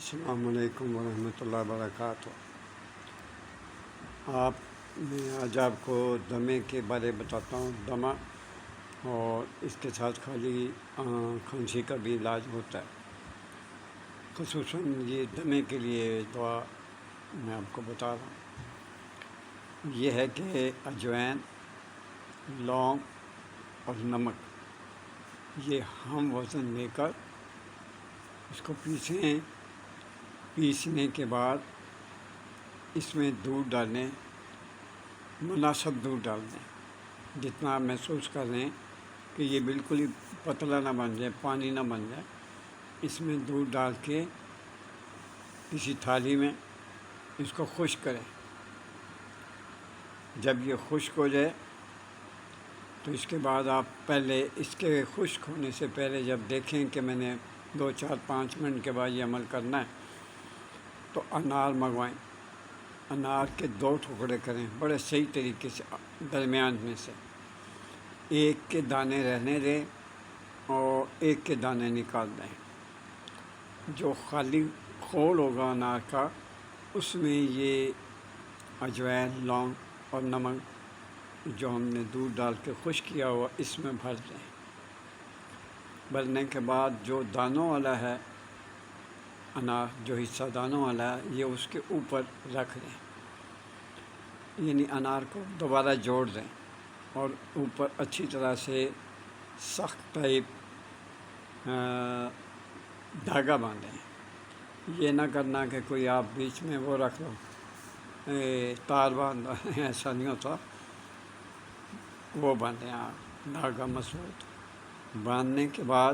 السلام علیکم ورحمۃ اللہ وبرکاتہ۔ میں آج آپ کو دمے کے بارے بتاتا ہوں۔ دمہ اور اس کے ساتھ خالی کھانسی کا بھی علاج ہوتا ہے۔ خصوصاً یہ دمے کے لیے دعا میں آپ کو بتا رہا ہوں۔ یہ ہے کہ اجوائن، لونگ اور نمک یہ ہم وزن لے کر اس کو پیسیں۔ پیسنے کے بعد اس میں دودھ ڈالیں، مناسب دودھ ڈال دیں، جتنا آپ محسوس کر لیں کہ یہ بالکل ہی پتلا نہ بن جائے، پانی نہ بن جائے۔ اس میں دودھ ڈال کے کسی تھالی میں اس کو خشک کریں۔ جب یہ خشک ہو جائے تو اس کے بعد آپ پہلے اس کے خشک ہونے سے پہلے جب دیکھیں کہ میں نے 2-4-5 منٹ کے بعد یہ عمل کرنا ہے تو انار منگوائیں۔ انار کے 2 ٹکڑے کریں بڑے صحیح طریقے سے، درمیان میں سے ایک کے دانے رہنے دیں اور ایک کے دانے نکال دیں۔ جو خالی خول ہوگا انار کا اس میں یہ اجوائن، لونگ اور نمک جو ہم نے دودھ ڈال کے خشک کیا ہوا اس میں بھر دیں۔ بھرنے کے بعد جو دانوں والا ہے انار، جو حصہ دانوں والا ہے، یہ اس کے اوپر رکھ دیں، یعنی انار کو دوبارہ جوڑ دیں اور اوپر اچھی طرح سے سخت ٹائپ دھاگا باندھیں۔ یہ نہ کرنا کہ کوئی آپ بیچ میں وہ رکھ لو، تار باندھا، ایسا نہیں ہوتا۔ وہ باندھیں آپ دھاگا مضبوط۔ باندھنے کے بعد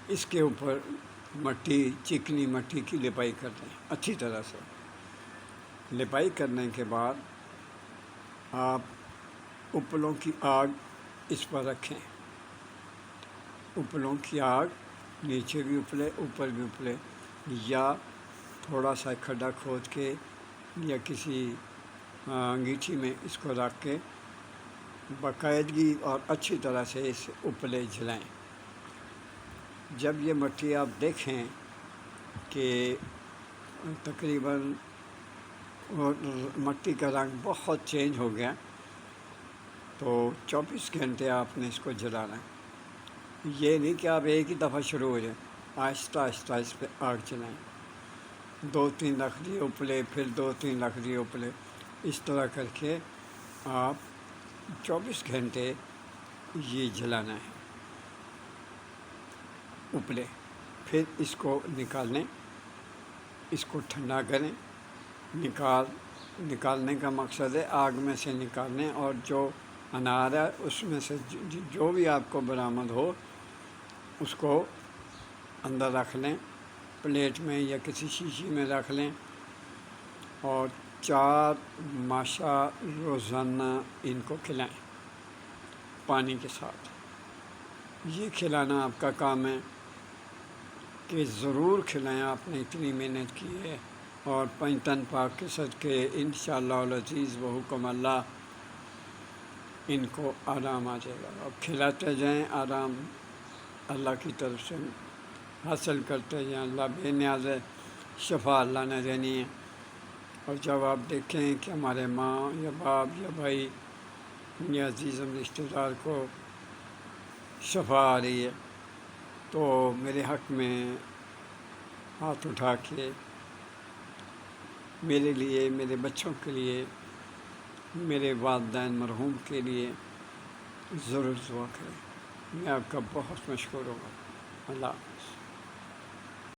اس کے اوپر مٹی، چکنی مٹی کی لپائی کر دیں اچھی طرح سے۔ لپائی کرنے کے بعد آپ اپلوں کی آگ اس پر رکھیں۔ اپلوں کی آگ نیچے بھی اپلے، اوپر بھی اپلے، یا تھوڑا سا کھڈا کھود کے یا کسی انگیٹھی میں اس کو رکھ کے باقاعدگی اور اچھی طرح سے اس اپلے جلائیں۔ جب یہ مٹی آپ دیکھیں کہ تقریباً مٹی کا رنگ بہت چینج ہو گیا تو 24 گھنٹے آپ نے اس کو جلانا ہے۔ یہ نہیں کہ آپ ایک ہی دفعہ شروع ہو جائیں، آہستہ آہستہ اس پہ آگ جلائیں۔ 2-3 لکڑی اپلے، پھر 2-3 لکڑی اپلے، اس طرح کر کے آپ 24 گھنٹے یہ جلانا ہے اپلے۔ پھر اس کو نکال لیں، اس کو ٹھنڈا کریں۔ نکالنے کا مقصد ہے آگ میں سے نکالنے، اور جو انار ہے اس میں سے جو بھی آپ کو برآمد ہو اس کو اندر رکھ لیں، پلیٹ میں یا کسی شیشی میں رکھ لیں، اور 4 ماشا روزانہ ان کو کھلائیں پانی کے ساتھ۔ یہ کھلانا آپ کا کام ہے کہ ضرور کھلائیں، آپ نے اتنی محنت کی ہے، اور پنجتن پاک کے صدقے انشاءاللہ العزیز بحکم اللہ ان کو آرام آ جائے گا۔ اب کھلاتے جائیں، آرام اللہ کی طرف سے حاصل کرتے جائیں۔ اللہ بے نیاز ہے، شفا اللہ نے دینی ہے۔ اور جب آپ دیکھیں کہ ہمارے ماں یا باپ یا بھائی یا عزیزم رشتہ دار کو شفا آ رہی ہے تو میرے حق میں ہاتھ اٹھا کے میرے لیے، میرے بچوں کے لیے، میرے والدین مرحوم کے لیے ضرور دعا کریں۔ میں آپ کا بہت مشکور ہوگا۔ اللہ حافظ۔